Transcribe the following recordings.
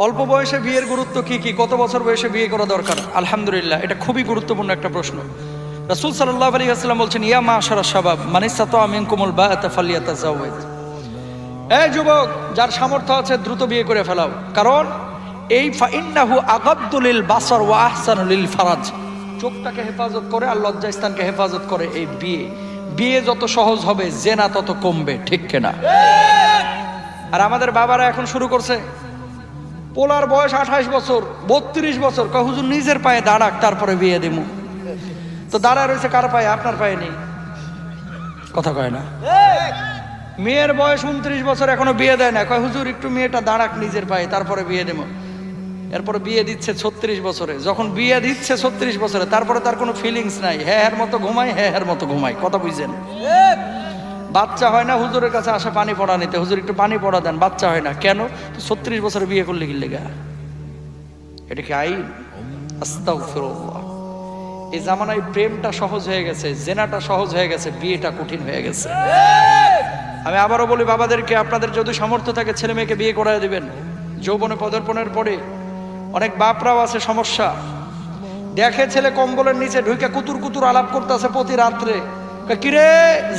অল্প বয়সে বিয়ের গুরুত্ব কি কি, কত বছর বয়সে বিয়ে করা দরকার? আলহামদুলিল্লাহ, এটা খুবই গুরুত্বপূর্ণ একটা প্রশ্ন। রাসূল সাল্লাল্লাহু আলাইহি ওয়াসাল্লাম বলছেন, ইয়া মাশারাশ শাবাব মান ইসতাতা মিনকুমুল বাআতা ফালইয়াতাজাওয়াজ। এই যুবক, যার সামর্থ্য আছে দ্রুত বিয়ে করে ফেলাও, কারণ এই ফাইন্নাহু আগাদ্দু লিল বাসার ওয়া আহসানু লিল ফারাজ। চোখটাকে হেফাজত করে আর লজ্জাস্থানকে হেফাজত করে এই বিয়ে। বিয়ে যত সহজ হবে জেনা তত কমবে, ঠিক কিনা? আর আমাদের বাবারা এখন শুরু করছে, পোলার বয়স 28 বছর 32 বছর, কয় হুজুর নিজের পায়ে দাঁড়াক তারপরে বিয়ে দেবো। তো দাঁড়া রয়েছে কার পায়ে? আপনার পায়ে নেই, কথা কয় না। মেয়ের বয়স 29 বছর, এখনো বিয়ে দেয় না, কয় হুজুর একটু মেয়েটা দাঁড়াক নিজের পায়ে তারপরে বিয়ে দেবো। এরপরে বিয়ে দিচ্ছে 36 বছরে। যখন বিয়ে দিচ্ছে 36 বছরে, তারপরে তার কোনো ফিলিংস নাই, হ্যাঁ মতো ঘুমাই, হ্যাঁ মতো ঘুমাই, কথা বুঝছেন? বাচ্চা হয় না, হুজুরের কাছে আসা পানি পড়া নিতে, হুজুর একটু পানি পড়া দেন, বাচ্চা হয় না কেন? 36 বছরে বিয়ে করলে কি লেগা? এটা কি আইন? আস্তাগফিরুল্লাহ। এই জামানায় প্রেমটা সহজ হয়ে গেছে, জেনাটা সহজ হয়ে গেছে, বিয়েটা কঠিন হয়ে গেছে। আমি আবারও বলি বাবাদেরকে, আপনাদের যদি সামর্থ্য থাকে ছেলে মেয়েকে বিয়ে করায় দিবেন। যৌবনে পদার্পণের পরে অনেক বাপরাও আছে সমস্যা, দেখে ছেলে কম্বলের নিচে ঢুকে কুতুর কুতুর আলাপ করতেছে প্রতি রাত্রে। কিরে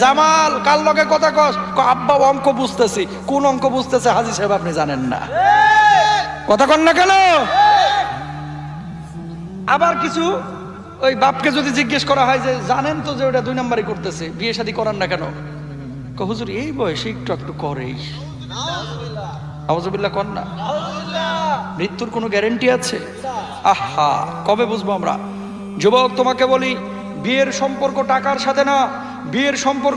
জামাল, কার লগে কথা কস? আব্বা অঙ্ক বুঝতেছি। কোন অঙ্ক বুঝতেছে হাজী সাহেব? আপনি জানেন না, কথা কন না কেন? আবার কিছু ওই বাপকে যদি জিজ্ঞেস করা হয় যে জানেন তো যে ওটা 2 নাম্বারই করতেছে, বিয়ে শাদী করান না কেন? হুজুর এই বয়সে একটু একটু করেই। আউযুবিল্লাহ কন না। মৃত্যুর কোনো গ্যারান্টি আছে? আহা, কবে বুঝবো আমরা? যুবক, তোমাকে বলি, বিয়ের সম্পর্ক টাকার সাথে না, বিয়ের সম্পর্ক